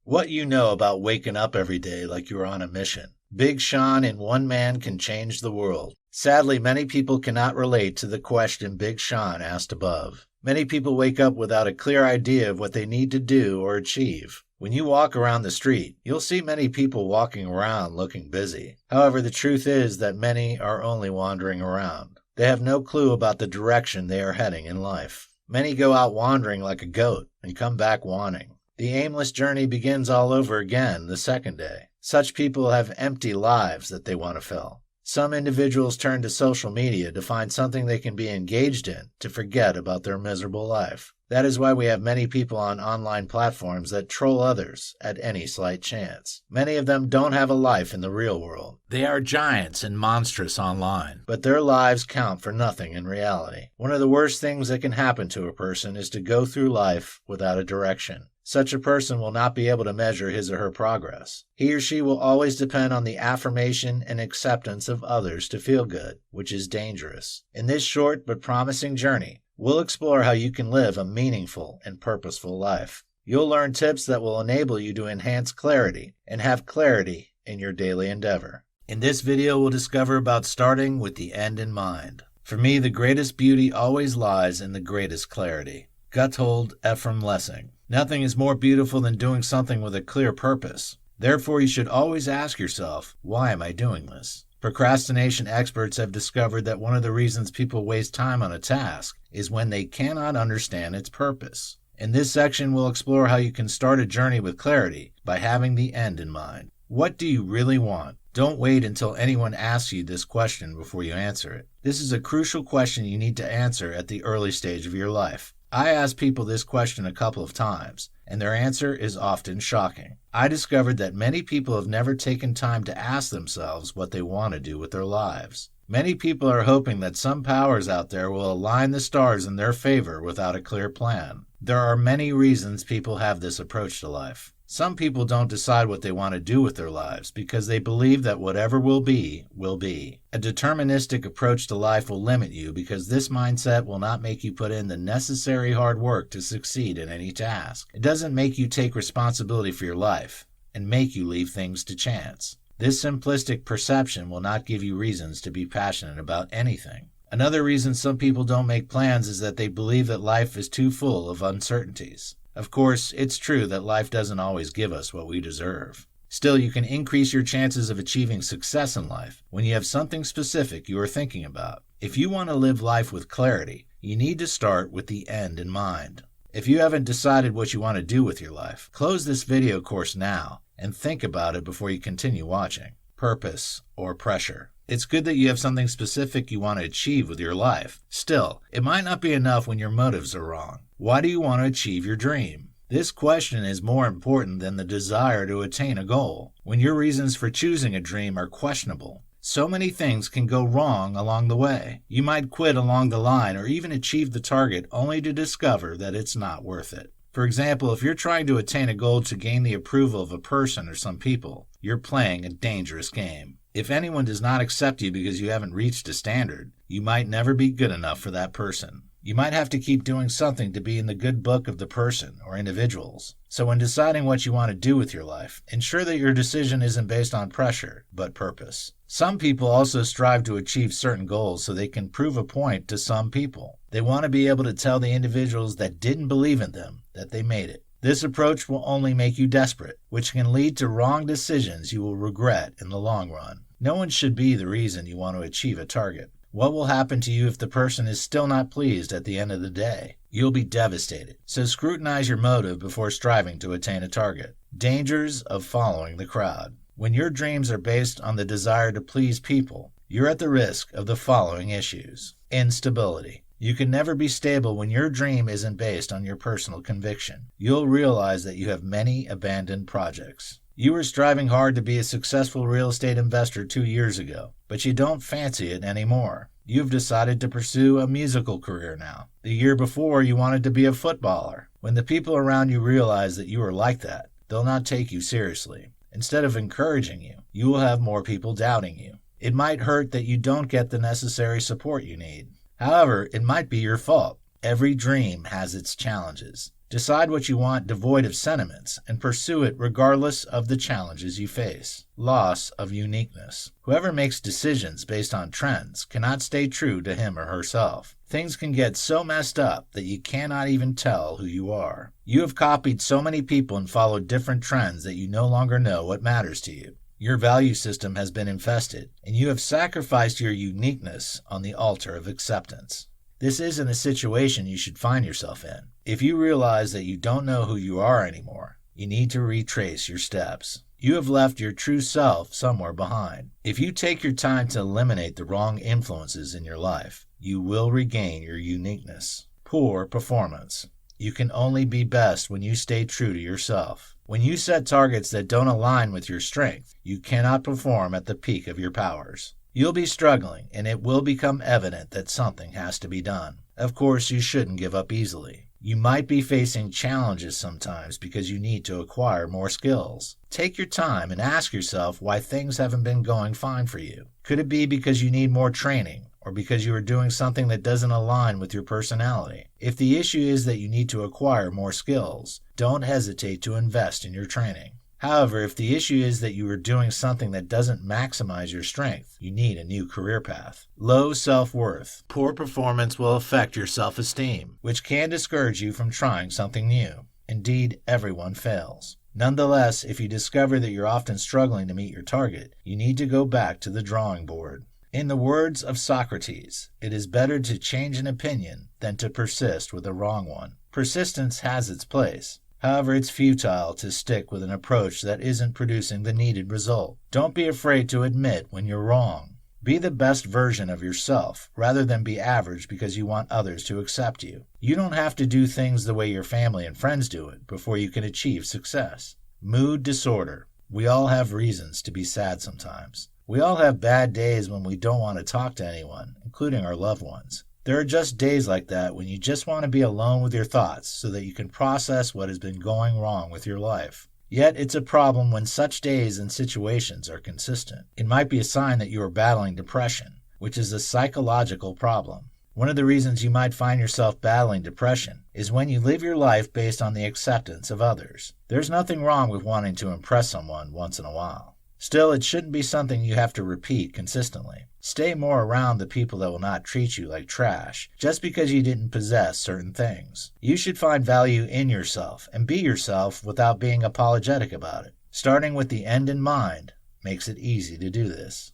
What you know about waking up every day like you're on a mission. Big Sean in One Man Can Change the World. Sadly, many people cannot relate to the question Big Sean asked above. Many people wake up without a clear idea of what they need to do or achieve. When you walk around the street, you'll see many people walking around looking busy. However, the truth is that many are only wandering around. They have no clue about the direction they are heading in life. Many go out wandering like a goat and come back wanting. The aimless journey begins all over again the second day. Such people have empty lives that they want to fill. Some individuals turn to social media to find something they can be engaged in to forget about their miserable life. That is why we have many people on online platforms that troll others at any slight chance. Many of them don't have a life in the real world. They are giants and monstrous online, but their lives count for nothing in reality. One of the worst things that can happen to a person is to go through life without a direction. Such a person will not be able to measure his or her progress. He or she will always depend on the affirmation and acceptance of others to feel good, which is dangerous. In this short but promising journey, we'll explore how you can live a meaningful and purposeful life. You'll learn tips that will enable you to enhance clarity and have clarity in your daily endeavor. In this video, we'll discover about starting with the end in mind. For me, the greatest beauty always lies in the greatest clarity. Gotthold Ephraim Lessing. Nothing is more beautiful than doing something with a clear purpose. Therefore, you should always ask yourself, why am I doing this? Procrastination experts have discovered that one of the reasons people waste time on a task is when they cannot understand its purpose. In this section, we'll explore how you can start a journey with clarity by having the end in mind. What do you really want? Don't wait until anyone asks you this question before you answer it. This is a crucial question you need to answer at the early stage of your life. I ask people this question a couple of times, and their answer is often shocking. I discovered that many people have never taken time to ask themselves what they want to do with their lives. Many people are hoping that some powers out there will align the stars in their favor without a clear plan. There are many reasons people have this approach to life. Some people don't decide what they want to do with their lives because they believe that whatever will be, will be. A deterministic approach to life will limit you because this mindset will not make you put in the necessary hard work to succeed in any task. It doesn't make you take responsibility for your life and make you leave things to chance. This simplistic perception will not give you reasons to be passionate about anything. Another reason some people don't make plans is that they believe that life is too full of uncertainties. Of course, it's true that life doesn't always give us what we deserve. Still, you can increase your chances of achieving success in life when you have something specific you are thinking about. If you want to live life with clarity, you need to start with the end in mind. If you haven't decided what you want to do with your life, close this video course now and think about it before you continue watching. Purpose or pressure. It's good that you have something specific you want to achieve with your life. Still, it might not be enough when your motives are wrong. Why do you want to achieve your dream? This question is more important than the desire to attain a goal. When your reasons for choosing a dream are questionable, so many things can go wrong along the way. You might quit along the line or even achieve the target only to discover that it's not worth it. For example, if you're trying to attain a goal to gain the approval of a person or some people, you're playing a dangerous game. If anyone does not accept you because you haven't reached a standard, you might never be good enough for that person. You might have to keep doing something to be in the good book of the person or individuals. So when deciding what you want to do with your life, ensure that your decision isn't based on pressure, but purpose. Some people also strive to achieve certain goals so they can prove a point to some people. They want to be able to tell the individuals that didn't believe in them that they made it. This approach will only make you desperate, which can lead to wrong decisions you will regret in the long run. No one should be the reason you want to achieve a target. What will happen to you if the person is still not pleased at the end of the day? You'll be devastated. So scrutinize your motive before striving to attain a target. Dangers of following the crowd. When your dreams are based on the desire to please people, you're at the risk of the following issues. Instability. You can never be stable when your dream isn't based on your personal conviction. You'll realize that you have many abandoned projects. You were striving hard to be a successful real estate investor 2 years ago, but you don't fancy it anymore. You've decided to pursue a musical career now. The year before, you wanted to be a footballer. When the people around you realize that you are like that, they'll not take you seriously. Instead of encouraging you, you will have more people doubting you. It might hurt that you don't get the necessary support you need. However, it might be your fault. Every dream has its challenges. Decide what you want devoid of sentiments and pursue it regardless of the challenges you face. Loss of uniqueness. Whoever makes decisions based on trends cannot stay true to him or herself. Things can get so messed up that you cannot even tell who you are. You have copied so many people and followed different trends that you no longer know what matters to you. Your value system has been infested, and you have sacrificed your uniqueness on the altar of acceptance. This isn't a situation you should find yourself in. If you realize that you don't know who you are anymore, you need to retrace your steps. You have left your true self somewhere behind. If you take your time to eliminate the wrong influences in your life, you will regain your uniqueness. Poor performance. You can only be best when you stay true to yourself. When you set targets that don't align with your strength, you cannot perform at the peak of your powers. You'll be struggling, and it will become evident that something has to be done. Of course, you shouldn't give up easily. You might be facing challenges sometimes because you need to acquire more skills. Take your time and ask yourself why things haven't been going fine for you. Could it be because you need more training, or because you are doing something that doesn't align with your personality? If the issue is that you need to acquire more skills, don't hesitate to invest in your training. However, if the issue is that you are doing something that doesn't maximize your strength, you need a new career path. Low self-worth. Poor performance will affect your self-esteem, which can discourage you from trying something new. Indeed, everyone fails. Nonetheless, if you discover that you're often struggling to meet your target, you need to go back to the drawing board. In the words of Socrates, it is better to change an opinion than to persist with a wrong one. Persistence has its place. However, it's futile to stick with an approach that isn't producing the needed result. Don't be afraid to admit when you're wrong. Be the best version of yourself, rather than be average because you want others to accept you. You don't have to do things the way your family and friends do it before you can achieve success. Mood disorder. We all have reasons to be sad sometimes. We all have bad days when we don't want to talk to anyone, including our loved ones. There are just days like that when you just want to be alone with your thoughts so that you can process what has been going wrong with your life. Yet it's a problem when such days and situations are consistent. It might be a sign that you are battling depression, which is a psychological problem. One of the reasons you might find yourself battling depression is when you live your life based on the acceptance of others. There's nothing wrong with wanting to impress someone once in a while. Still, it shouldn't be something you have to repeat consistently. Stay more around the people that will not treat you like trash just because you didn't possess certain things. You should find value in yourself and be yourself without being apologetic about it. Starting with the end in mind makes it easy to do this.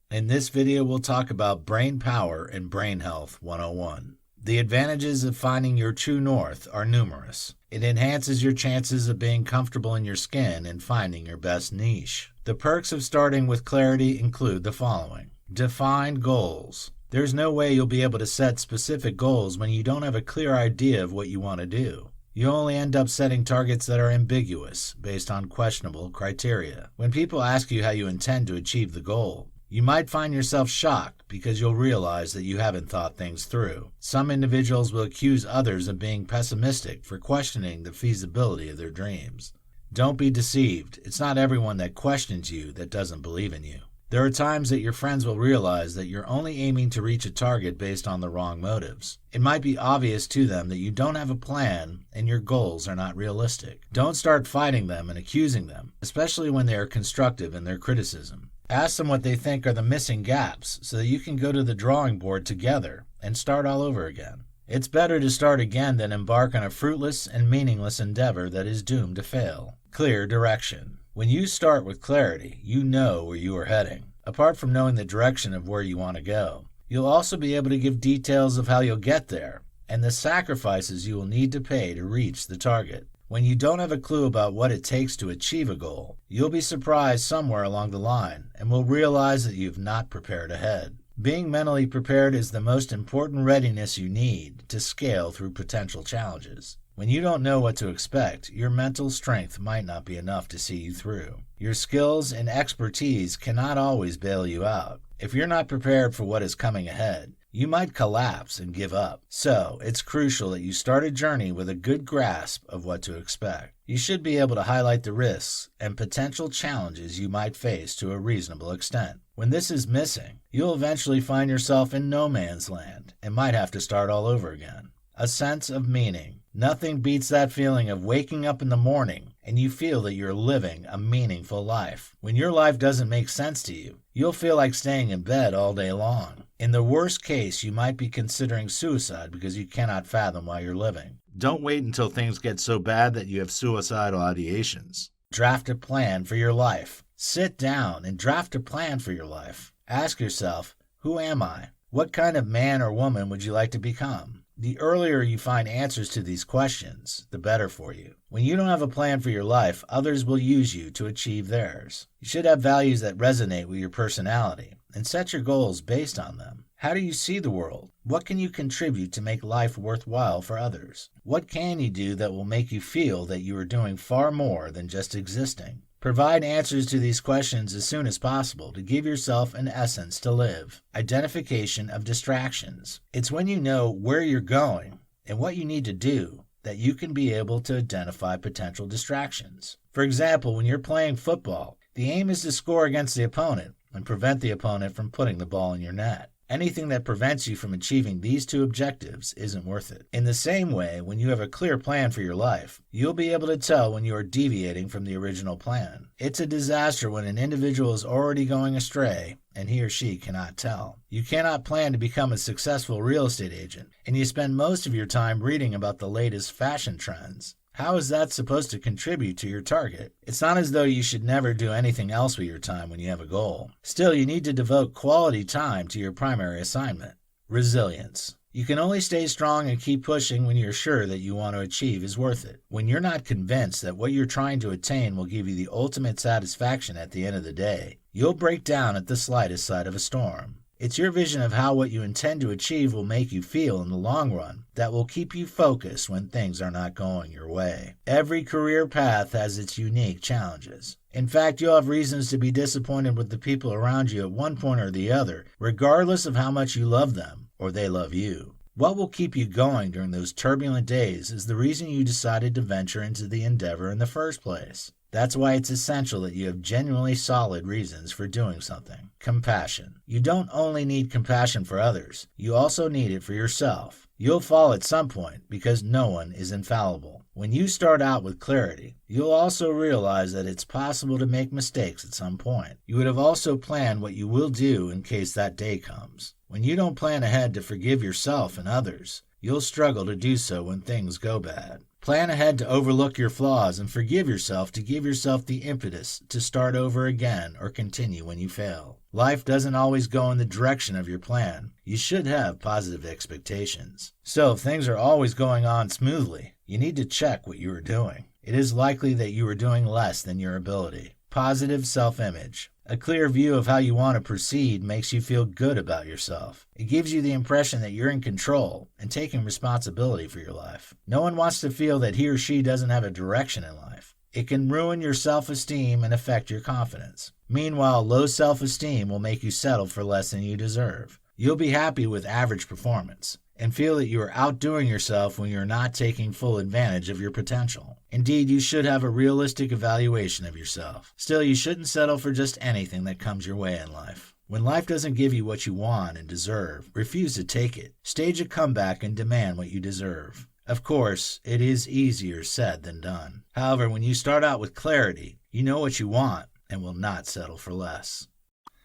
In this video, we'll talk about brain power and brain health 101. The advantages of finding your true north are numerous. It enhances your chances of being comfortable in your skin and finding your best niche. The perks of starting with clarity include the following. Defined goals. There's no way you'll be able to set specific goals when you don't have a clear idea of what you want to do. You only end up setting targets that are ambiguous, based on questionable criteria. When people ask you how you intend to achieve the goal, you might find yourself shocked because you'll realize that you haven't thought things through. Some individuals will accuse others of being pessimistic for questioning the feasibility of their dreams. Don't be deceived. It's not everyone that questions you that doesn't believe in you. There are times that your friends will realize that you're only aiming to reach a target based on the wrong motives. It might be obvious to them that you don't have a plan and your goals are not realistic. Don't start fighting them and accusing them, especially when they are constructive in their criticism. Ask them what they think are the missing gaps so that you can go to the drawing board together and start all over again. It's better to start again than embark on a fruitless and meaningless endeavor that is doomed to fail. Clear direction. When you start with clarity, you know where you are heading. Apart from knowing the direction of where you want to go, you'll also be able to give details of how you'll get there and the sacrifices you will need to pay to reach the target. When you don't have a clue about what it takes to achieve a goal, you'll be surprised somewhere along the line and will realize that you've not prepared ahead. Being mentally prepared is the most important readiness you need to scale through potential challenges. When you don't know what to expect, your mental strength might not be enough to see you through. Your skills and expertise cannot always bail you out. If you're not prepared for what is coming ahead, You might collapse and give up. So, it's crucial that you start a journey with a good grasp of what to expect. You should be able to highlight the risks and potential challenges you might face to a reasonable extent. When this is missing, you'll eventually find yourself in no man's land and might have to start all over again. A sense of meaning. Nothing beats that feeling of waking up in the morning and you feel that you're living a meaningful life. When your life doesn't make sense to you, you'll feel like staying in bed all day long. In the worst case, you might be considering suicide because you cannot fathom why you're living. Don't wait until things get so bad that you have suicidal ideations. Draft a plan for your life. Sit down and draft a plan for your life. Ask yourself, who am I? What kind of man or woman would you like to become? The earlier you find answers to these questions, the better for you. When you don't have a plan for your life, others will use you to achieve theirs. You should have values that resonate with your personality and set your goals based on them. How do you see the world? What can you contribute to make life worthwhile for others? What can you do that will make you feel that you are doing far more than just existing? Provide answers to these questions as soon as possible to give yourself an essence to live. Identification of distractions. It's when you know where you're going and what you need to do that you can be able to identify potential distractions. For example, when you're playing football, the aim is to score against the opponent and prevent the opponent from putting the ball in your net. Anything that prevents you from achieving these two objectives isn't worth it. In the same way, when you have a clear plan for your life, you'll be able to tell when you are deviating from the original plan. It's a disaster when an individual is already going astray and he or she cannot tell. You cannot plan to become a successful real estate agent, and you spend most of your time reading about the latest fashion trends. How is that supposed to contribute to your target? It's not as though you should never do anything else with your time when you have a goal. Still, you need to devote quality time to your primary assignment. Resilience. You can only stay strong and keep pushing when you're sure that you want to achieve is worth it. When you're not convinced that what you're trying to attain will give you the ultimate satisfaction at the end of the day, you'll break down at the slightest sign of a storm. It's your vision of how what you intend to achieve will make you feel in the long run that will keep you focused when things are not going your way. Every career path has its unique challenges. In fact, you'll have reasons to be disappointed with the people around you at one point or the other, regardless of how much you love them or they love you. What will keep you going during those turbulent days is the reason you decided to venture into the endeavor in the first place. That's why it's essential that you have genuinely solid reasons for doing something. Compassion. You don't only need compassion for others, you also need it for yourself. You'll fall at some point because no one is infallible. When you start out with clarity, you'll also realize that it's possible to make mistakes at some point. You would have also planned what you will do in case that day comes. When you don't plan ahead to forgive yourself and others, you'll struggle to do so when things go bad. Plan ahead to overlook your flaws and forgive yourself to give yourself the impetus to start over again or continue when you fail. Life doesn't always go in the direction of your plan. You should have positive expectations. So if things are always going on smoothly, you need to check what you are doing. It is likely that you are doing less than your ability. Positive self-image. A clear view of how you want to proceed makes you feel good about yourself. It gives you the impression that you're in control and taking responsibility for your life. No one wants to feel that he or she doesn't have a direction in life. It can ruin your self-esteem and affect your confidence. Meanwhile, low self-esteem will make you settle for less than you deserve. You'll be happy with average performance and feel that you are outdoing yourself when you're not taking full advantage of your potential. Indeed, you should have a realistic evaluation of yourself. Still, you shouldn't settle for just anything that comes your way in life. When life doesn't give you what you want and deserve, refuse to take it. Stage a comeback and demand what you deserve. Of course, it is easier said than done. However, when you start out with clarity, you know what you want and will not settle for less.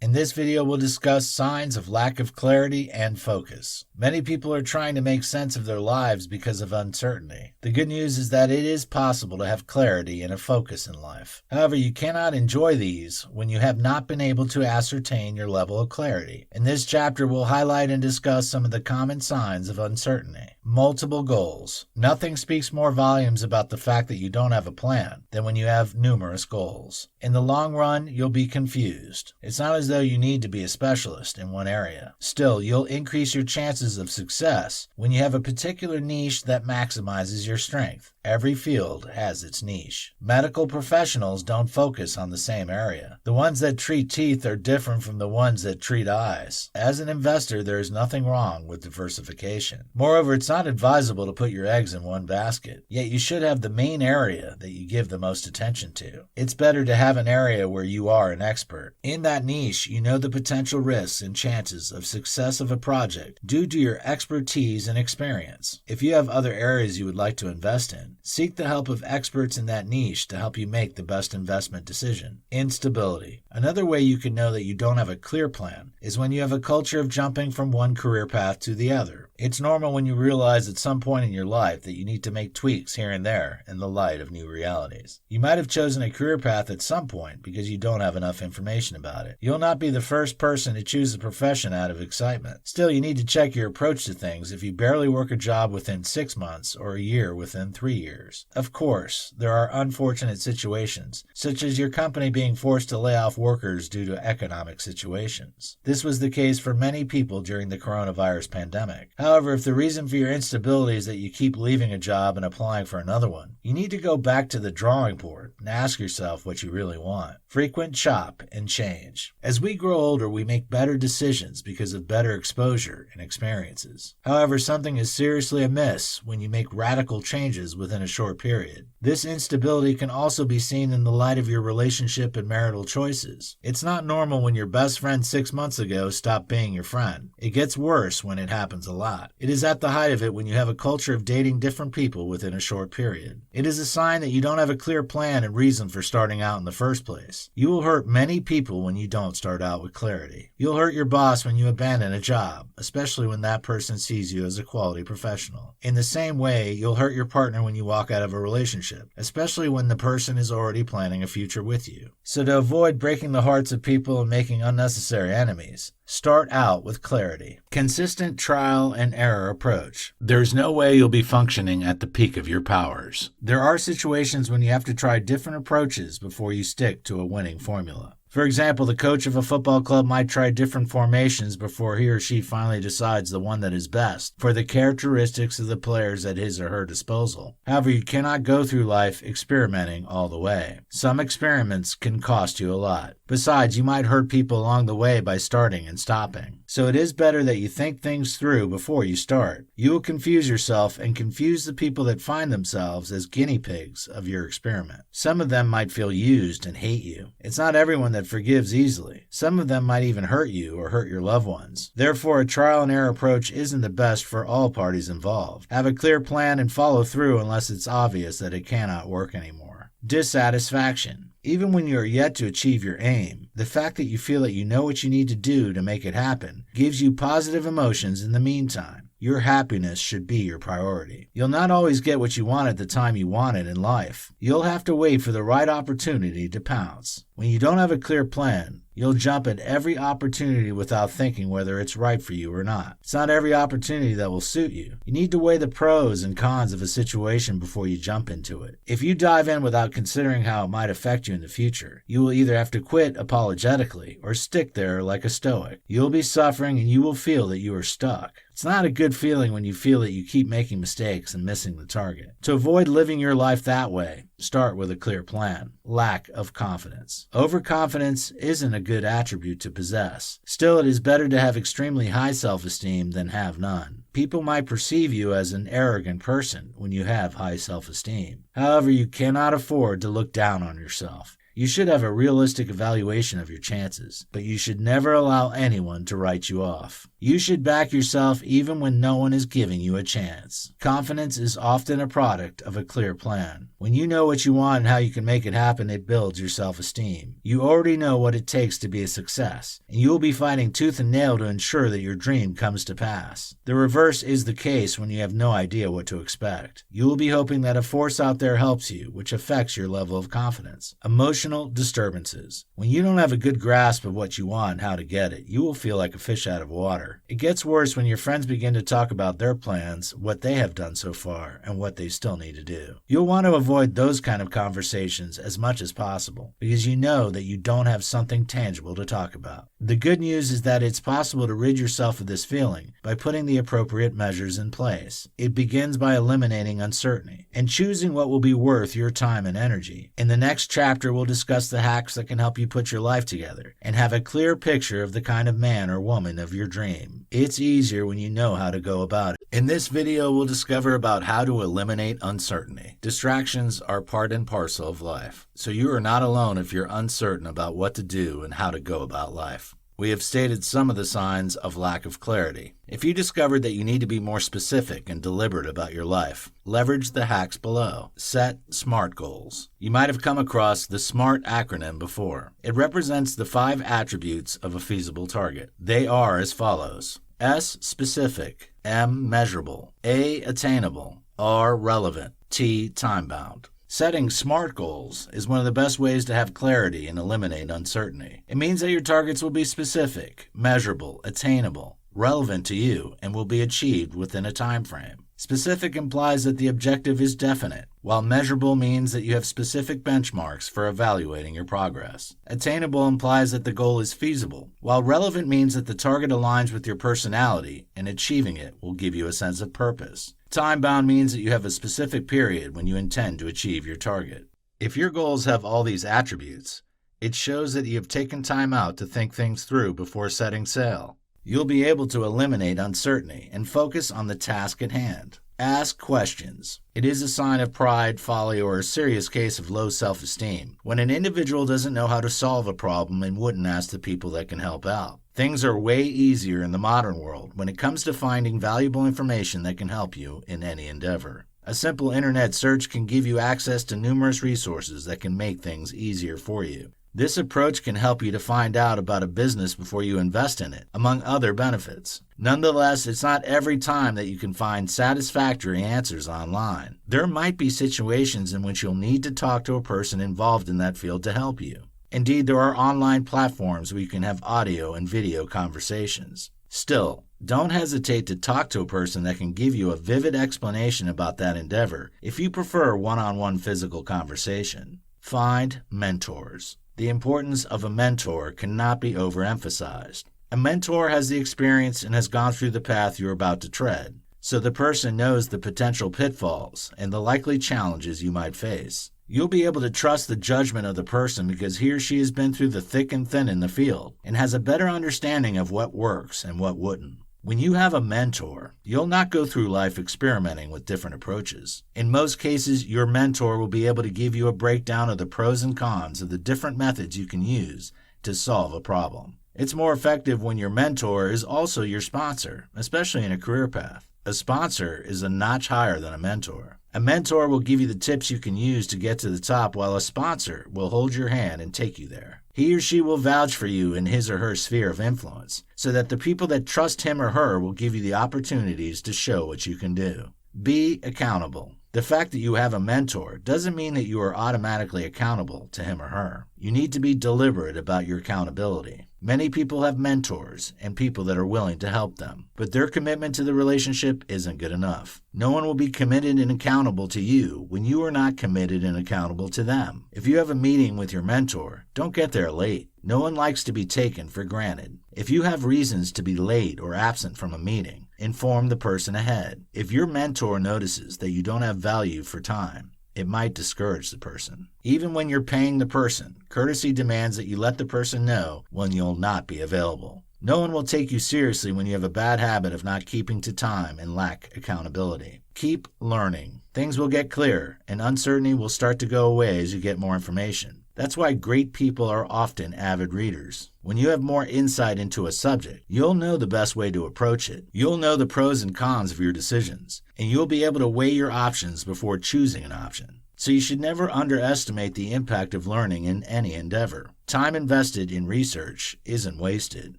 In this video, we'll discuss signs of lack of clarity and focus. Many people are trying to make sense of their lives because of uncertainty. The good news is that it is possible to have clarity and a focus in life. However, you cannot enjoy these when you have not been able to ascertain your level of clarity. In this chapter, we'll highlight and discuss some of the common signs of uncertainty. Multiple goals. Nothing speaks more volumes about the fact that you don't have a plan than when you have numerous goals. In the long run, you'll be confused. It's not as though you need to be a specialist in one area. Still, you'll increase your chances of success when you have a particular niche that maximizes your strength. Every field has its niche. Medical professionals don't focus on the same area. The ones that treat teeth are different from the ones that treat eyes. As an investor, there is nothing wrong with diversification. Moreover, it's not advisable to put your eggs in one basket, yet you should have the main area that you give the most attention to. It's better to have an area where you are an expert. In that niche, you know the potential risks and chances of success of a project due to your expertise and experience. If you have other areas you would like to invest in, seek the help of experts in that niche to help you make the best investment decision. Instability. Another way you can know that you don't have a clear plan is when you have a culture of jumping from one career path to the other. It's normal when you realize at some point in your life that you need to make tweaks here and there in the light of new realities. You might have chosen a career path at some point because you don't have enough information about it. You'll not be the first person to choose a profession out of excitement. Still, you need to check your approach to things if you barely work a job within 6 months or a year within 3 years. Of course, there are unfortunate situations, such as your company being forced to lay off workers due to economic situations. This was the case for many people during the coronavirus pandemic. However, if the reason for your instability is that you keep leaving a job and applying for another one, you need to go back to the drawing board and ask yourself what you really want. Frequent chop and change. As we grow older, we make better decisions because of better exposure and experiences. However, something is seriously amiss when you make radical changes within a short period. This instability can also be seen in the light of your relationship and marital choices. It's not normal when your best friend 6 months ago stopped being your friend. It gets worse when it happens a lot. It is at the height of it when you have a culture of dating different people within a short period. It is a sign that you don't have a clear plan and reason for starting out in the first place. You will hurt many people when you don't start out with clarity. You'll hurt your boss when you abandon a job, especially when that person sees you as a quality professional. In the same way, you'll hurt your partner when you walk out of a relationship, especially when the person is already planning a future with you. So to avoid breaking the hearts of people and making unnecessary enemies, start out with clarity. Consistent trial and error approach. There's no way you'll be functioning at the peak of your powers. There are situations when you have to try different approaches before you stick to a winning formula. For example, the coach of a football club might try different formations before he or she finally decides the one that is best for the characteristics of the players at his or her disposal. However, you cannot go through life experimenting all the way. Some experiments can cost you a lot. Besides, you might hurt people along the way by starting and stopping. So it is better that you think things through before you start. You will confuse yourself and confuse the people that find themselves as guinea pigs of your experiment. Some of them might feel used and hate you. It's not everyone that forgives easily. Some of them might even hurt you or hurt your loved ones. Therefore, a trial and error approach isn't the best for all parties involved. Have a clear plan and follow through unless it's obvious that it cannot work anymore. Dissatisfaction. Even when you are yet to achieve your aim, the fact that you feel that you know what you need to do to make it happen gives you positive emotions in the meantime. Your happiness should be your priority. You'll not always get what you want at the time you want it in life. You'll have to wait for the right opportunity to pounce. When you don't have a clear plan, you'll jump at every opportunity without thinking whether it's right for you or not. It's not every opportunity that will suit you. You need to weigh the pros and cons of a situation before you jump into it. If you dive in without considering how it might affect you in the future, you will either have to quit apologetically or stick there like a stoic. You'll be suffering and you will feel that you are stuck. It's not a good feeling when you feel that you keep making mistakes and missing the target. To avoid living your life that way, start with a clear plan. Lack of confidence. Overconfidence isn't a good attribute to possess. Still, it is better to have extremely high self-esteem than have none. People might perceive you as an arrogant person when you have high self-esteem. However, you cannot afford to look down on yourself. You should have a realistic evaluation of your chances, but you should never allow anyone to write you off. You should back yourself even when no one is giving you a chance. Confidence is often a product of a clear plan. When you know what you want and how you can make it happen, it builds your self-esteem. You already know what it takes to be a success, and you will be fighting tooth and nail to ensure that your dream comes to pass. The reverse is the case when you have no idea what to expect. You will be hoping that a force out there helps you, which affects your level of confidence. Emotional Emotional disturbances. When you don't have a good grasp of what you want and how to get it, you will feel like a fish out of water. It gets worse when your friends begin to talk about their plans, what they have done so far, and what they still need to do. You'll want to avoid those kind of conversations as much as possible because you know that you don't have something tangible to talk about. The good news is that it's possible to rid yourself of this feeling by putting the appropriate measures in place. It begins by eliminating uncertainty and choosing what will be worth your time and energy. In the next chapter, we'll discuss the hacks that can help you put your life together and have a clear picture of the kind of man or woman of your dream. It's easier when you know how to go about it. In this video, we'll discover about how to eliminate uncertainty. Distractions are part and parcel of life, so you are not alone if you're uncertain about what to do and how to go about life. We have stated some of the signs of lack of clarity. If you discovered that you need to be more specific and deliberate about your life, leverage the hacks below. Set SMART goals. You might have come across the SMART acronym before. It represents the 5 attributes of a feasible target. They are as follows: S, specific; M, measurable; A, attainable; R, relevant; T, time-bound. Setting SMART goals is one of the best ways to have clarity and eliminate uncertainty. It means that your targets will be specific, measurable, attainable, relevant to you, and will be achieved within a time frame. Specific implies that the objective is definite, while measurable means that you have specific benchmarks for evaluating your progress. Attainable implies that the goal is feasible, while relevant means that the target aligns with your personality, and achieving it will give you a sense of purpose. Time-bound means that you have a specific period when you intend to achieve your target. If your goals have all these attributes, it shows that you have taken time out to think things through before setting sail. You'll be able to eliminate uncertainty and focus on the task at hand. Ask questions. It is a sign of pride, folly, or a serious case of low self-esteem when an individual doesn't know how to solve a problem and wouldn't ask the people that can help out. Things are way easier in the modern world when it comes to finding valuable information that can help you in any endeavor. A simple internet search can give you access to numerous resources that can make things easier for you. This approach can help you to find out about a business before you invest in it, among other benefits. Nonetheless, it's not every time that you can find satisfactory answers online. There might be situations in which you'll need to talk to a person involved in that field to help you. Indeed, there are online platforms where you can have audio and video conversations. Still, don't hesitate to talk to a person that can give you a vivid explanation about that endeavor if you prefer one-on-one physical conversation. Find mentors. The importance of a mentor cannot be overemphasized. A mentor has the experience and has gone through the path you're about to tread, so the person knows the potential pitfalls and the likely challenges you might face. You'll be able to trust the judgment of the person because he or she has been through the thick and thin in the field and has a better understanding of what works and what wouldn't. When you have a mentor, you'll not go through life experimenting with different approaches. In most cases, your mentor will be able to give you a breakdown of the pros and cons of the different methods you can use to solve a problem. It's more effective when your mentor is also your sponsor, especially in a career path. A sponsor is a notch higher than a mentor. A mentor will give you the tips you can use to get to the top, while a sponsor will hold your hand and take you there. He or she will vouch for you in his or her sphere of influence, so that the people that trust him or her will give you the opportunities to show what you can do. Be accountable. The fact that you have a mentor doesn't mean that you are automatically accountable to him or her. You need to be deliberate about your accountability. Many people have mentors and people that are willing to help them, but their commitment to the relationship isn't good enough. No one will be committed and accountable to you when you are not committed and accountable to them. If you have a meeting with your mentor, don't get there late. No one likes to be taken for granted. If you have reasons to be late or absent from a meeting, inform the person ahead. If your mentor notices that you don't have value for time, it might discourage the person. Even when you're paying the person, courtesy demands that you let the person know when you'll not be available. No one will take you seriously when you have a bad habit of not keeping to time and lack accountability. Keep learning. Things will get clearer, and uncertainty will start to go away as you get more information. That's why great people are often avid readers. When you have more insight into a subject, you'll know the best way to approach it. You'll know the pros and cons of your decisions, and you'll be able to weigh your options before choosing an option. So you should never underestimate the impact of learning in any endeavor. Time invested in research isn't wasted.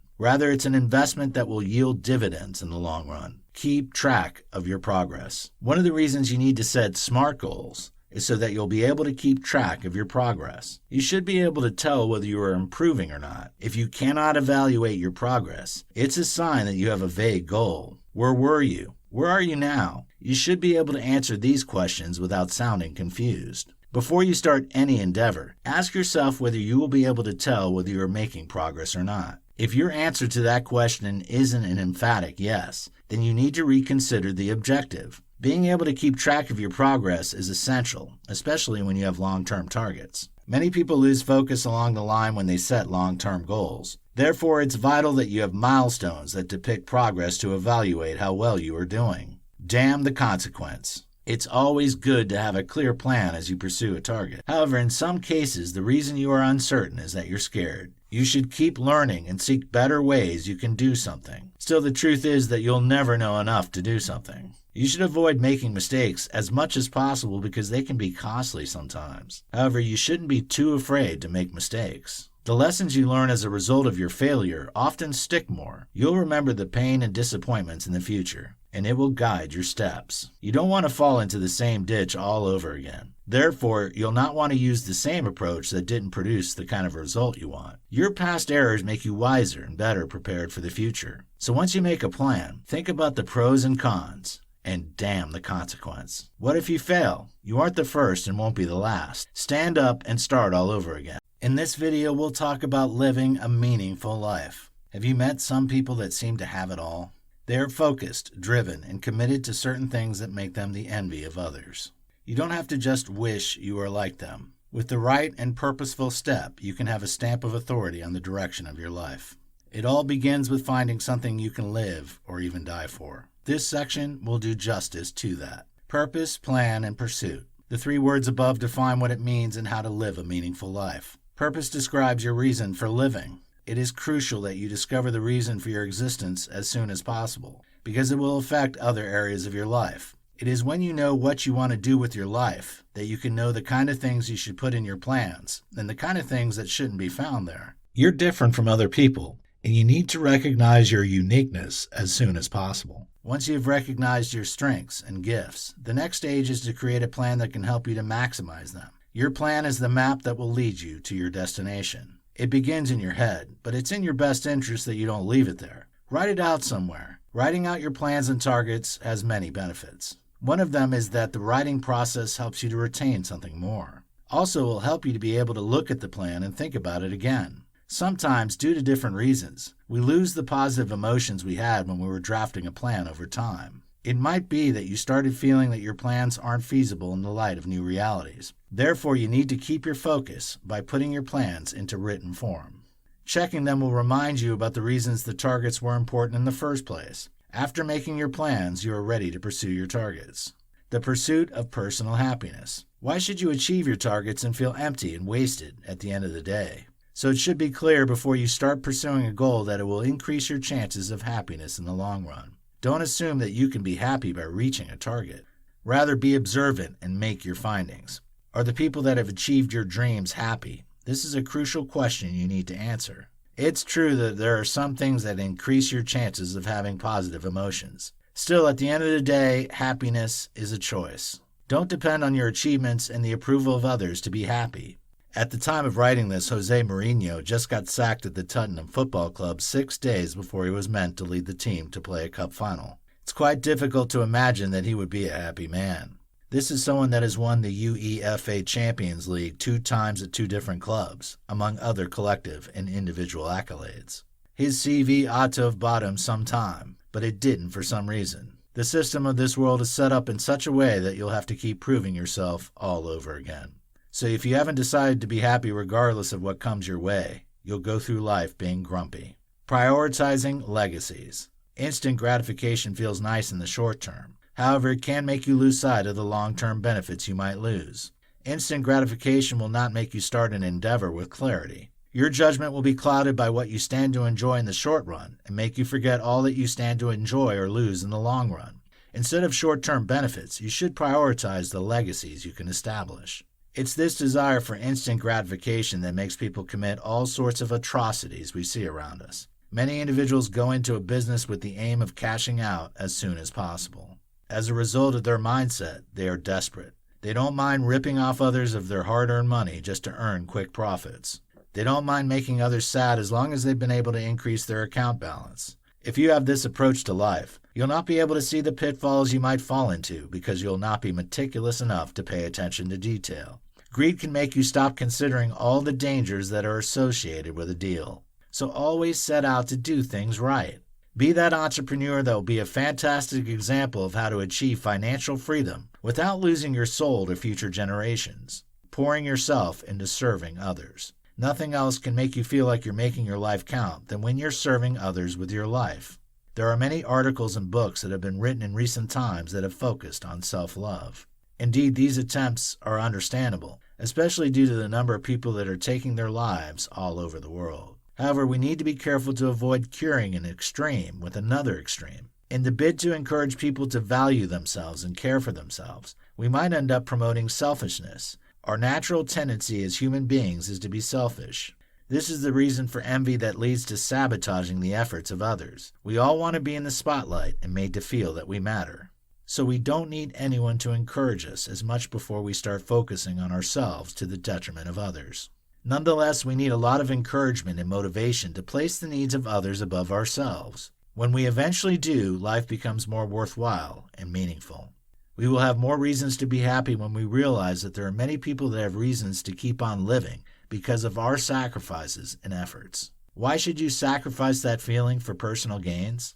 Rather, it's an investment that will yield dividends in the long run. Keep track of your progress. One of the reasons you need to set SMART goals is so that you'll be able to keep track of your progress. You should be able to tell whether you are improving or not. If you cannot evaluate your progress, it's a sign that you have a vague goal. Where were you? Where are you now? You should be able to answer these questions without sounding confused. Before you start any endeavor, ask yourself whether you will be able to tell whether you are making progress or not. If your answer to that question isn't an emphatic yes, then you need to reconsider the objective. Being able to keep track of your progress is essential, especially when you have long-term targets. Many people lose focus along the line when they set long-term goals. Therefore, it's vital that you have milestones that depict progress to evaluate how well you are doing. Damn the consequence. It's always good to have a clear plan as you pursue a target. However, in some cases, the reason you are uncertain is that you're scared. You should keep learning and seek better ways you can do something. Still, the truth is that you'll never know enough to do something. You should avoid making mistakes as much as possible because they can be costly sometimes. However, you shouldn't be too afraid to make mistakes. The lessons you learn as a result of your failure often stick more. You'll remember the pain and disappointments in the future, and it will guide your steps. You don't want to fall into the same ditch all over again. Therefore, you'll not want to use the same approach that didn't produce the kind of result you want. Your past errors make you wiser and better prepared for the future. So once you make a plan, think about the pros and cons, and damn the consequence. What if you fail? You aren't the first and won't be the last. Stand up and start all over again. In this video, we'll talk about living a meaningful life. Have you met some people that seem to have it all? They are focused, driven, and committed to certain things that make them the envy of others. You don't have to just wish you were like them. With the right and purposeful step, you can have a stamp of authority on the direction of your life. It all begins with finding something you can live or even die for. This section will do justice to that. Purpose, plan, and pursuit. The 3 words above define what it means and how to live a meaningful life. Purpose describes your reason for living. It is crucial that you discover the reason for your existence as soon as possible, because it will affect other areas of your life. It is when you know what you want to do with your life that you can know the kind of things you should put in your plans and the kind of things that shouldn't be found there. You're different from other people, and you need to recognize your uniqueness as soon as possible. Once you've recognized your strengths and gifts, the next stage is to create a plan that can help you to maximize them. Your plan is the map that will lead you to your destination. It begins in your head, but it's in your best interest that you don't leave it there. Write it out somewhere. Writing out your plans and targets has many benefits. One of them is that the writing process helps you to retain something more. Also, it will help you to be able to look at the plan and think about it again. Sometimes, due to different reasons, we lose the positive emotions we had when we were drafting a plan over time. It might be that you started feeling that your plans aren't feasible in the light of new realities. Therefore, you need to keep your focus by putting your plans into written form. Checking them will remind you about the reasons the targets were important in the first place. After making your plans, you are ready to pursue your targets. The pursuit of personal happiness. Why should you achieve your targets and feel empty and wasted at the end of the day? So it should be clear before you start pursuing a goal that it will increase your chances of happiness in the long run. Don't assume that you can be happy by reaching a target. Rather, be observant and make your findings. Are the people that have achieved your dreams happy? This is a crucial question you need to answer. It's true that there are some things that increase your chances of having positive emotions. Still, at the end of the day, happiness is a choice. Don't depend on your achievements and the approval of others to be happy. At the time of writing this, Jose Mourinho just got sacked at the Tottenham Football Club 6 days before he was meant to lead the team to play a cup final. It's quite difficult to imagine that he would be a happy man. This is someone that has won the UEFA Champions League 2 times at 2 different clubs, among other collective and individual accolades. His CV ought to have bought him some time, but it didn't for some reason. The system of this world is set up in such a way that you'll have to keep proving yourself all over again. So if you haven't decided to be happy regardless of what comes your way, you'll go through life being grumpy. Prioritizing legacies. Instant gratification feels nice in the short term. However, it can make you lose sight of the long-term benefits you might lose. Instant gratification will not make you start an endeavor with clarity. Your judgment will be clouded by what you stand to enjoy in the short run and make you forget all that you stand to enjoy or lose in the long run. Instead of short-term benefits, you should prioritize the legacies you can establish. It's this desire for instant gratification that makes people commit all sorts of atrocities we see around us. Many individuals go into a business with the aim of cashing out as soon as possible. As a result of their mindset, they are desperate. They don't mind ripping off others of their hard-earned money just to earn quick profits. They don't mind making others sad as long as they've been able to increase their account balance. If you have this approach to life, you'll not be able to see the pitfalls you might fall into because you'll not be meticulous enough to pay attention to detail. Greed can make you stop considering all the dangers that are associated with a deal. So always set out to do things right. Be that entrepreneur that will be a fantastic example of how to achieve financial freedom without losing your soul to future generations, pouring yourself into serving others. Nothing else can make you feel like you're making your life count than when you're serving others with your life. There are many articles and books that have been written in recent times that have focused on self-love. Indeed, these attempts are understandable, especially due to the number of people that are taking their lives all over the world. However, we need to be careful to avoid curing an extreme with another extreme. In the bid to encourage people to value themselves and care for themselves, we might end up promoting selfishness. Our natural tendency as human beings is to be selfish. This is the reason for envy that leads to sabotaging the efforts of others. We all want to be in the spotlight and made to feel that we matter. So we don't need anyone to encourage us as much before we start focusing on ourselves to the detriment of others. Nonetheless, we need a lot of encouragement and motivation to place the needs of others above ourselves. When we eventually do, life becomes more worthwhile and meaningful. We will have more reasons to be happy when we realize that there are many people that have reasons to keep on living because of our sacrifices and efforts. Why should you sacrifice that feeling for personal gains?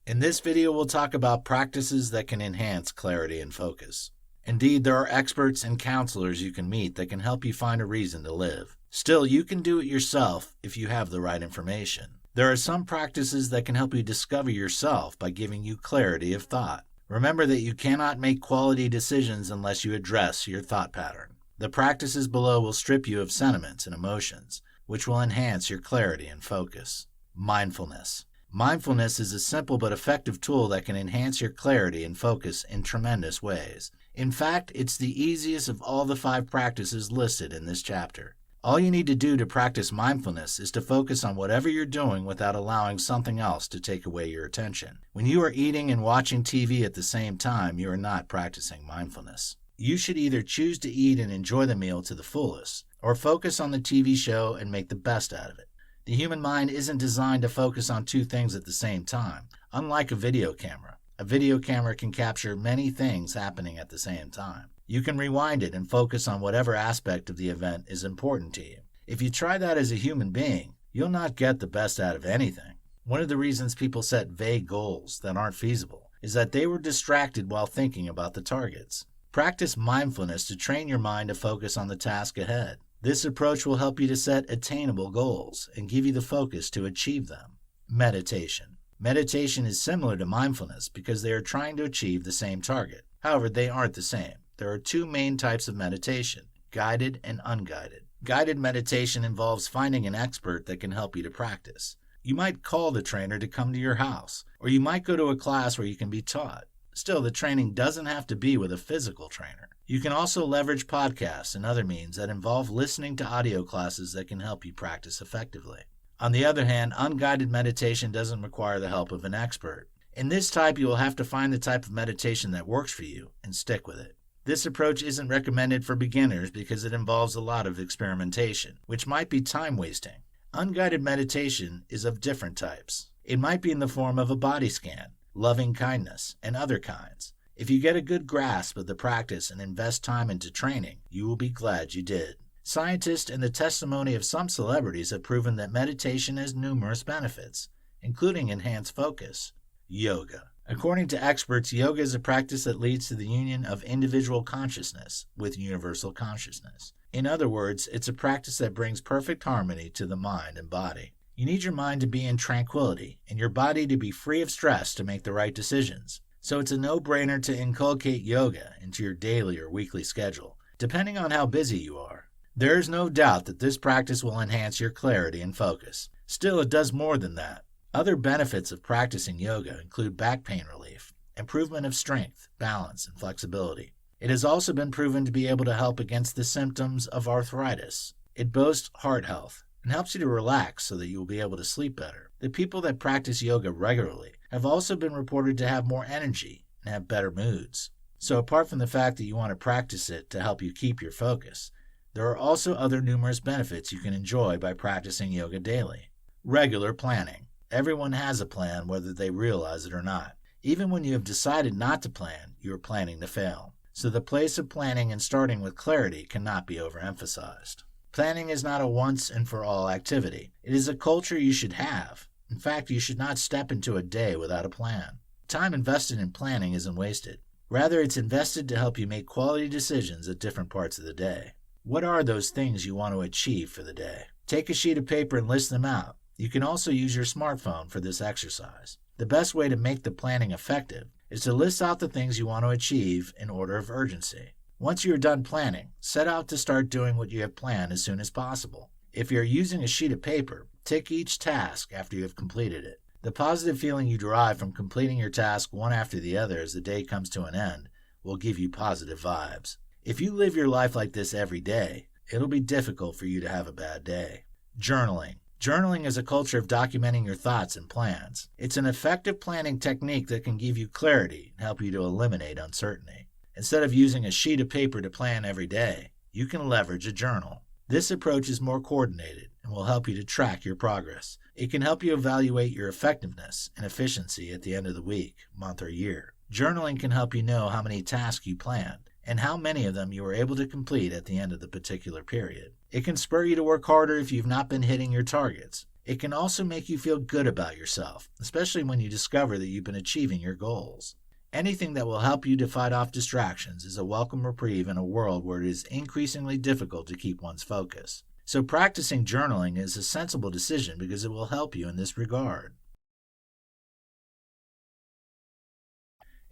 In this video, we'll talk about practices that can enhance clarity and focus. Indeed, there are experts and counselors you can meet that can help you find a reason to live. Still, you can do it yourself if you have the right information. There are some practices that can help you discover yourself by giving you clarity of thought. Remember that you cannot make quality decisions unless you address your thought pattern. The practices below will strip you of sentiments and emotions, which will enhance your clarity and focus. Mindfulness. Mindfulness is a simple but effective tool that can enhance your clarity and focus in tremendous ways. In fact, it's the easiest of all the 5 practices listed in this chapter. All you need to do to practice mindfulness is to focus on whatever you're doing without allowing something else to take away your attention. When you are eating and watching TV at the same time, you are not practicing mindfulness. You should either choose to eat and enjoy the meal to the fullest, or focus on the TV show and make the best out of it. The human mind isn't designed to focus on 2 things at the same time, unlike a video camera. A video camera can capture many things happening at the same time. You can rewind it and focus on whatever aspect of the event is important to you. If you try that as a human being, you'll not get the best out of anything. One of the reasons people set vague goals that aren't feasible is that they were distracted while thinking about the targets. Practice mindfulness to train your mind to focus on the task ahead. This approach will help you to set attainable goals and give you the focus to achieve them. Meditation. Meditation is similar to mindfulness because they are trying to achieve the same target. However, they aren't the same. There are 2 main types of meditation, guided and unguided. Guided meditation involves finding an expert that can help you to practice. You might call the trainer to come to your house, or you might go to a class where you can be taught. Still, the training doesn't have to be with a physical trainer. You can also leverage podcasts and other means that involve listening to audio classes that can help you practice effectively. On the other hand, unguided meditation doesn't require the help of an expert. In this type, you will have to find the type of meditation that works for you and stick with it. This approach isn't recommended for beginners because it involves a lot of experimentation, which might be time-wasting. Unguided meditation is of different types. It might be in the form of a body scan, loving kindness, and other kinds. If you get a good grasp of the practice and invest time into training, you will be glad you did. Scientists and the testimony of some celebrities have proven that meditation has numerous benefits, including enhanced focus. Yoga. According to experts, yoga is a practice that leads to the union of individual consciousness with universal consciousness. In other words, it's a practice that brings perfect harmony to the mind and body. You need your mind to be in tranquility and your body to be free of stress to make the right decisions. So it's a no-brainer to inculcate yoga into your daily or weekly schedule, depending on how busy you are. There is no doubt that this practice will enhance your clarity and focus. Still, it does more than that. Other benefits of practicing yoga include back pain relief, improvement of strength, balance, and flexibility. It has also been proven to be able to help against the symptoms of arthritis. It boasts heart health and helps you to relax so that you will be able to sleep better. The people that practice yoga regularly have also been reported to have more energy and have better moods. So apart from the fact that you want to practice it to help you keep your focus, there are also other numerous benefits you can enjoy by practicing yoga daily. Regular planning. Everyone has a plan whether they realize it or not. Even when you have decided not to plan, you are planning to fail. So the place of planning and starting with clarity cannot be overemphasized. Planning is not a once and for all activity. It is a culture you should have. In fact, you should not step into a day without a plan. Time invested in planning isn't wasted. Rather, it's invested to help you make quality decisions at different parts of the day. What are those things you want to achieve for the day? Take a sheet of paper and list them out. You can also use your smartphone for this exercise. The best way to make the planning effective is to list out the things you want to achieve in order of urgency. Once you are done planning, set out to start doing what you have planned as soon as possible. If you are using a sheet of paper, tick each task after you have completed it. The positive feeling you derive from completing your task one after the other as the day comes to an end will give you positive vibes. If you live your life like this every day, it'll be difficult for you to have a bad day. Journaling. Journaling is a culture of documenting your thoughts and plans. It's an effective planning technique that can give you clarity and help you to eliminate uncertainty. Instead of using a sheet of paper to plan every day, you can leverage a journal. This approach is more coordinated and will help you to track your progress. It can help you evaluate your effectiveness and efficiency at the end of the week, month, or year. Journaling can help you know how many tasks you planned and how many of them you were able to complete at the end of the particular period. It can spur you to work harder if you've not been hitting your targets. It can also make you feel good about yourself, especially when you discover that you've been achieving your goals. Anything that will help you to fight off distractions is a welcome reprieve in a world where it is increasingly difficult to keep one's focus. So practicing journaling is a sensible decision because it will help you in this regard.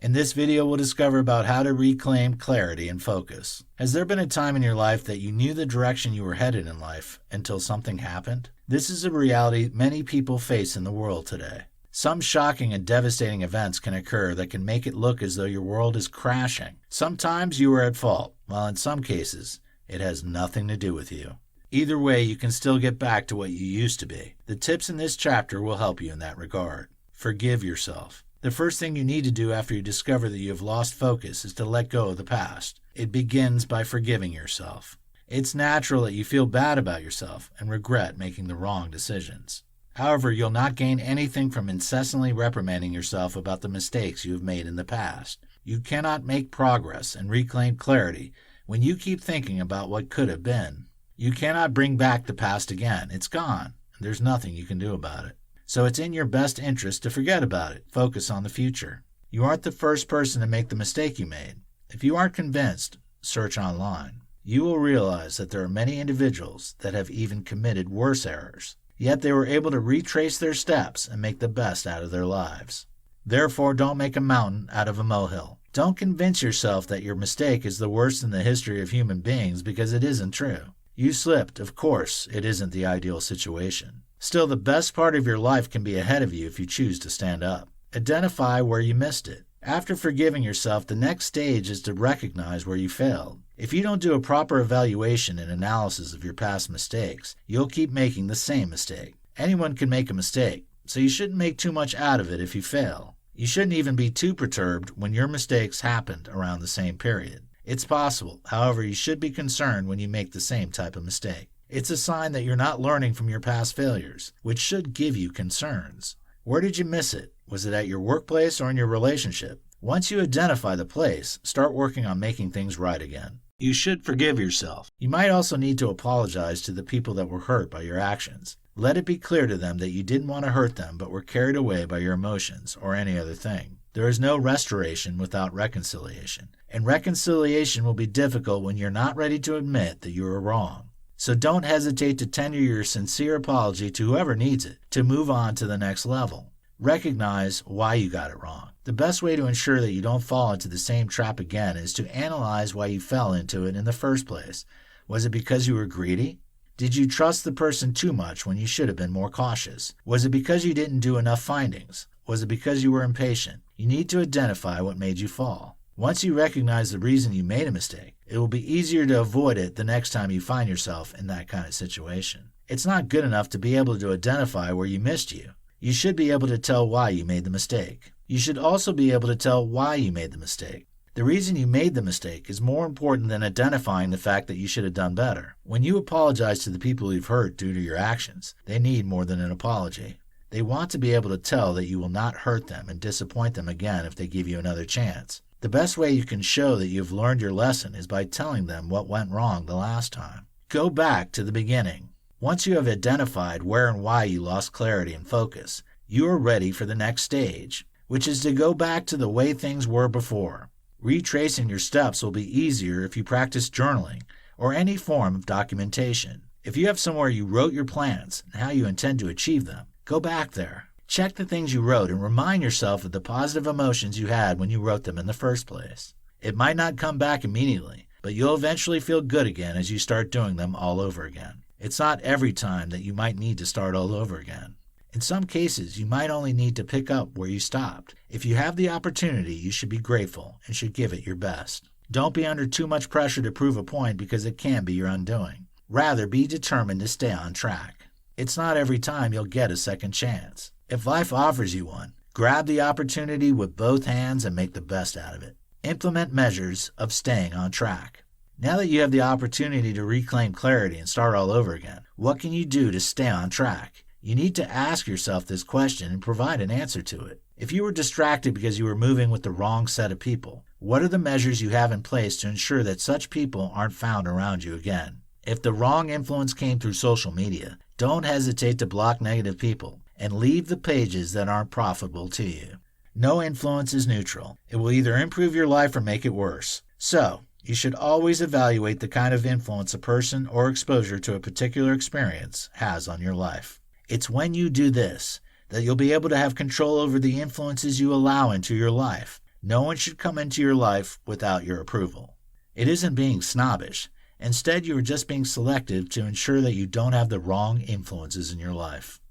In this video, we'll discover about how to reclaim clarity and focus. Has there been a time in your life that you knew the direction you were headed in life until something happened? This is a reality many people face in the world today. Some shocking and devastating events can occur that can make it look as though your world is crashing. Sometimes you are at fault, while in some cases, it has nothing to do with you. Either way, you can still get back to what you used to be. The tips in this chapter will help you in that regard. Forgive yourself. The first thing you need to do after you discover that you have lost focus is to let go of the past. It begins by forgiving yourself. It's natural that you feel bad about yourself and regret making the wrong decisions. However, you'll not gain anything from incessantly reprimanding yourself about the mistakes you have made in the past. You cannot make progress and reclaim clarity when you keep thinking about what could have been. You cannot bring back the past again. It's gone, and there's nothing you can do about it. So it's in your best interest to forget about it. Focus on the future. You aren't the first person to make the mistake you made. If you aren't convinced, search online. You will realize that there are many individuals that have even committed worse errors, yet they were able to retrace their steps and make the best out of their lives. Therefore, don't make a mountain out of a molehill. Don't convince yourself that your mistake is the worst in the history of human beings because it isn't true. You slipped, of course, it isn't the ideal situation. Still, the best part of your life can be ahead of you if you choose to stand up. Identify where you missed it. After forgiving yourself, the next stage is to recognize where you failed. If you don't do a proper evaluation and analysis of your past mistakes, you'll keep making the same mistake. Anyone can make a mistake, so you shouldn't make too much out of it if you fail. You shouldn't even be too perturbed when your mistakes happened around the same period. It's possible, however, you should be concerned when you make the same type of mistake. It's a sign that you're not learning from your past failures, which should give you concerns. Where did you miss it? Was it at your workplace or in your relationship? Once you identify the place, start working on making things right again. You should forgive yourself. You might also need to apologize to the people that were hurt by your actions. Let it be clear to them that you didn't want to hurt them but were carried away by your emotions or any other thing. There is no restoration without reconciliation, and reconciliation will be difficult when you're not ready to admit that you were wrong. So don't hesitate to tender your sincere apology to whoever needs it to move on to the next level. Recognize why you got it wrong. The best way to ensure that you don't fall into the same trap again is to analyze why you fell into it in the first place. Was it because you were greedy? Did you trust the person too much when you should have been more cautious? Was it because you didn't do enough findings? Was it because you were impatient? You need to identify what made you fall. Once you recognize the reason you made a mistake, it will be easier to avoid it the next time you find yourself in that kind of situation. It's not good enough to be able to identify where you missed you. You should be able to tell why you made the mistake. You should also be able to tell why you made the mistake. The reason you made the mistake is more important than identifying the fact that you should have done better. When you apologize to the people you've hurt due to your actions, they need more than an apology. They want to be able to tell that you will not hurt them and disappoint them again if they give you another chance. The best way you can show that you've learned your lesson is by telling them what went wrong the last time. Go back to the beginning. Once you have identified where and why you lost clarity and focus, you are ready for the next stage, which is to go back to the way things were before. Retracing your steps will be easier if you practice journaling or any form of documentation. If you have somewhere you wrote your plans and how you intend to achieve them, go back there. Check the things you wrote and remind yourself of the positive emotions you had when you wrote them in the first place. It might not come back immediately, but you'll eventually feel good again as you start doing them all over again. It's not every time that you might need to start all over again. In some cases, you might only need to pick up where you stopped. If you have the opportunity, you should be grateful and should give it your best. Don't be under too much pressure to prove a point because it can be your undoing. Rather, be determined to stay on track. It's not every time you'll get a second chance. If life offers you one, grab the opportunity with both hands and make the best out of it. Implement measures of staying on track. Now that you have the opportunity to reclaim clarity and start all over again, what can you do to stay on track? You need to ask yourself this question and provide an answer to it. If you were distracted because you were moving with the wrong set of people, what are the measures you have in place to ensure that such people aren't found around you again? If the wrong influence came through social media, don't hesitate to block negative people and leave the pages that aren't profitable to you. No influence is neutral. It will either improve your life or make it worse. So, you should always evaluate the kind of influence a person or exposure to a particular experience has on your life. It's when you do this that you'll be able to have control over the influences you allow into your life. No one should come into your life without your approval. It isn't being snobbish. Instead, you are just being selective to ensure that you don't have the wrong influences in your life.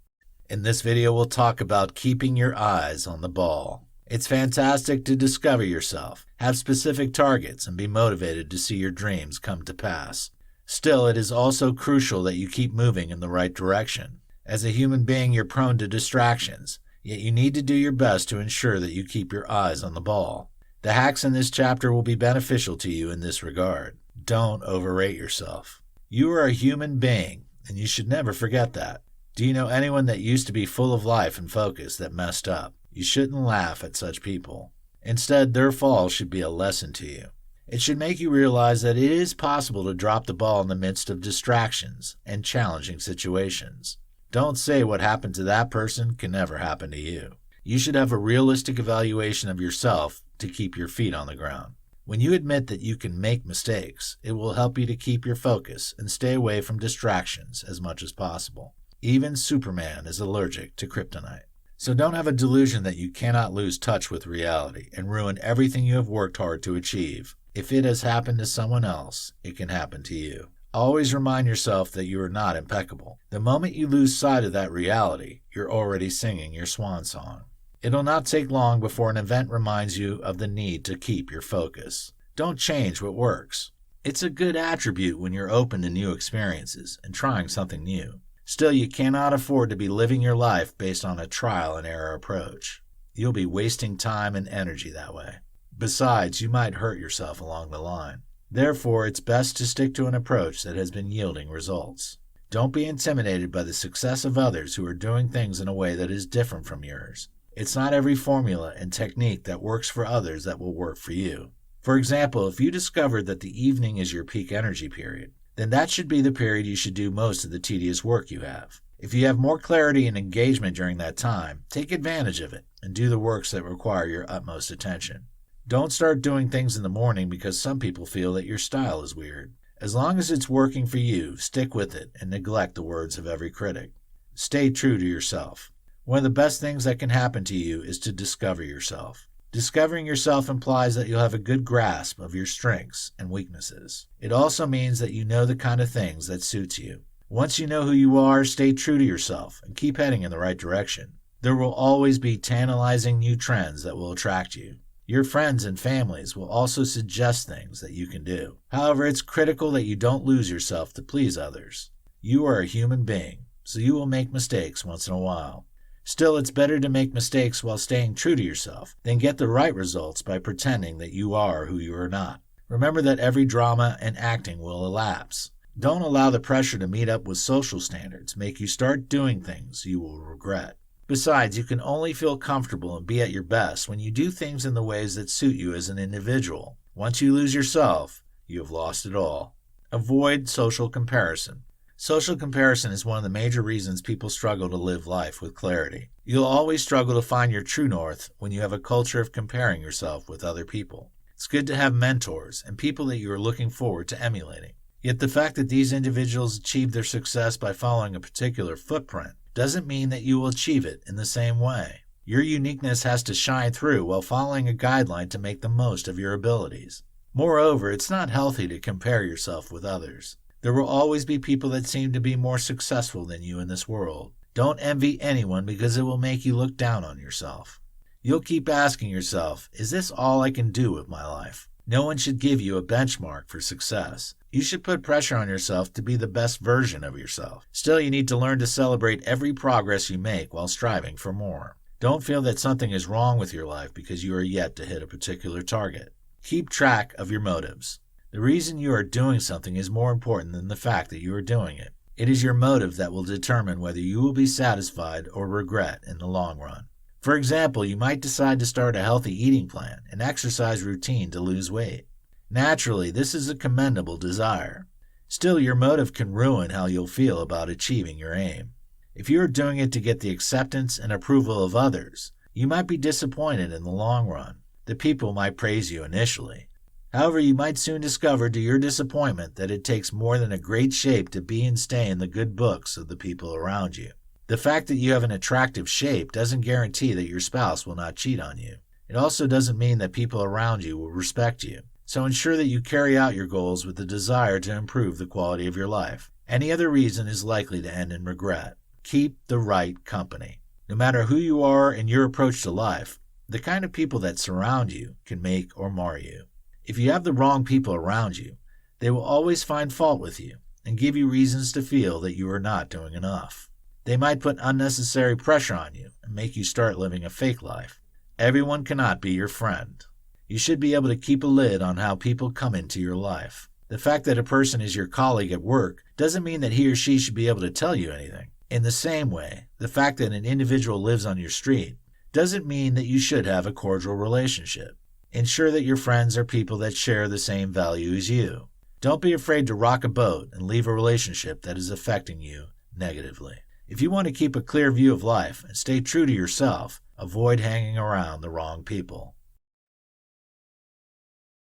In this video, we'll talk about keeping your eyes on the ball. It's fantastic to discover yourself, have specific targets, and be motivated to see your dreams come to pass. Still, it is also crucial that you keep moving in the right direction. As a human being, you're prone to distractions, yet you need to do your best to ensure that you keep your eyes on the ball. The hacks in this chapter will be beneficial to you in this regard. Don't overrate yourself. You are a human being, and you should never forget that. Do you know anyone that used to be full of life and focus that messed up? You shouldn't laugh at such people. Instead, their fall should be a lesson to you. It should make you realize that it is possible to drop the ball in the midst of distractions and challenging situations. Don't say what happened to that person can never happen to you. You should have a realistic evaluation of yourself to keep your feet on the ground. When you admit that you can make mistakes, it will help you to keep your focus and stay away from distractions as much as possible. Even Superman is allergic to kryptonite. So don't have a delusion that you cannot lose touch with reality and ruin everything you have worked hard to achieve. If it has happened to someone else, it can happen to you. Always remind yourself that you are not impeccable. The moment you lose sight of that reality, you're already singing your swan song. It'll not take long before an event reminds you of the need to keep your focus. Don't change what works. It's a good attribute when you're open to new experiences and trying something new. Still, you cannot afford to be living your life based on a trial and error approach. You'll be wasting time and energy that way. Besides, you might hurt yourself along the line. Therefore, it's best to stick to an approach that has been yielding results. Don't be intimidated by the success of others who are doing things in a way that is different from yours. It's not every formula and technique that works for others that will work for you. For example, if you discovered that the evening is your peak energy period, then that should be the period you should do most of the tedious work you have. If you have more clarity and engagement during that time, take advantage of it and do the works that require your utmost attention. Don't start doing things in the morning because some people feel that your style is weird. As long as it's working for you, stick with it and neglect the words of every critic. Stay true to yourself. One of the best things that can happen to you is to discover yourself. Discovering yourself implies that you'll have a good grasp of your strengths and weaknesses. It also means that you know the kind of things that suits you. Once you know who you are, stay true to yourself and keep heading in the right direction. There will always be tantalizing new trends that will attract you. Your friends and families will also suggest things that you can do. However, it's critical that you don't lose yourself to please others. You are a human being, so you will make mistakes once in a while. Still, it's better to make mistakes while staying true to yourself than get the right results by pretending that you are who you are not. Remember that every drama and acting will elapse. Don't allow the pressure to meet up with social standards make you start doing things you will regret. Besides, you can only feel comfortable and be at your best when you do things in the ways that suit you as an individual. Once you lose yourself, you have lost it all. Avoid social comparison. Social comparison is one of the major reasons people struggle to live life with clarity. You'll always struggle to find your true north when you have a culture of comparing yourself with other people. It's good to have mentors and people that you are looking forward to emulating. Yet the fact that these individuals achieve their success by following a particular footprint doesn't mean that you will achieve it in the same way. Your uniqueness has to shine through while following a guideline to make the most of your abilities. Moreover, it's not healthy to compare yourself with others. There will always be people that seem to be more successful than you in this world. Don't envy anyone because it will make you look down on yourself. You'll keep asking yourself, is this all I can do with my life? No one should give you a benchmark for success. You should put pressure on yourself to be the best version of yourself. Still, you need to learn to celebrate every progress you make while striving for more. Don't feel that something is wrong with your life because you are yet to hit a particular target. Keep track of your motives. The reason you are doing something is more important than the fact that you are doing it. It is your motive that will determine whether you will be satisfied or regret in the long run. For example, you might decide to start a healthy eating plan and exercise routine to lose weight. Naturally, this is a commendable desire. Still, your motive can ruin how you'll feel about achieving your aim. If you are doing it to get the acceptance and approval of others, you might be disappointed in the long run. The people might praise you initially. However, you might soon discover to your disappointment that it takes more than a great shape to be and stay in the good books of the people around you. The fact that you have an attractive shape doesn't guarantee that your spouse will not cheat on you. It also doesn't mean that people around you will respect you. So ensure that you carry out your goals with the desire to improve the quality of your life. Any other reason is likely to end in regret. Keep the right company. No matter who you are in your approach to life, the kind of people that surround you can make or mar you. If you have the wrong people around you, they will always find fault with you and give you reasons to feel that you are not doing enough. They might put unnecessary pressure on you and make you start living a fake life. Everyone cannot be your friend. You should be able to keep a lid on how people come into your life. The fact that a person is your colleague at work doesn't mean that he or she should be able to tell you anything. In the same way, the fact that an individual lives on your street doesn't mean that you should have a cordial relationship. Ensure that your friends are people that share the same value as you. Don't be afraid to rock a boat and leave a relationship that is affecting you negatively. If you want to keep a clear view of life and stay true to yourself, avoid hanging around the wrong people.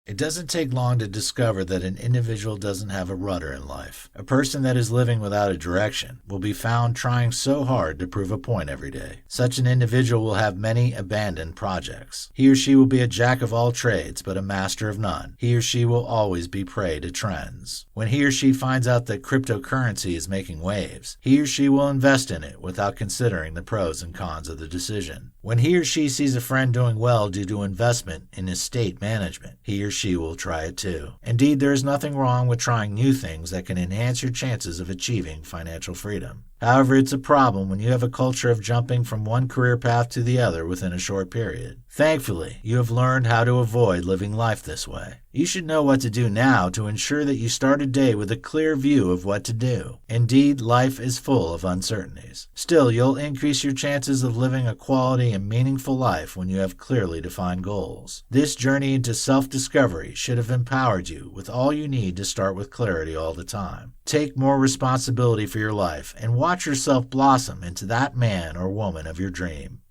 It doesn't take long to discover that an individual doesn't have a rudder in life. A person that is living without a direction will be found trying so hard to prove a point every day. Such an individual will have many abandoned projects. He or she will be a jack of all trades but a master of none. He or she will always be prey to trends. When he or she finds out that cryptocurrency is making waves, he or she will invest in it without considering the pros and cons of the decision. When he or she sees a friend doing well due to investment in estate management, he or she will try it too. Indeed, there is nothing wrong with trying new things that can enhance your chances of achieving financial freedom. However, it's a problem when you have a culture of jumping from one career path to the other within a short period. Thankfully, you have learned how to avoid living life this way. You should know what to do now to ensure that you start a day with a clear view of what to do. Indeed, life is full of uncertainties. Still, you'll increase your chances of living a quality and meaningful life when you have clearly defined goals. This journey into self-discovery should have empowered you with all you need to start with clarity all the time. Take more responsibility for your life and watch yourself blossom into that man or woman of your dream.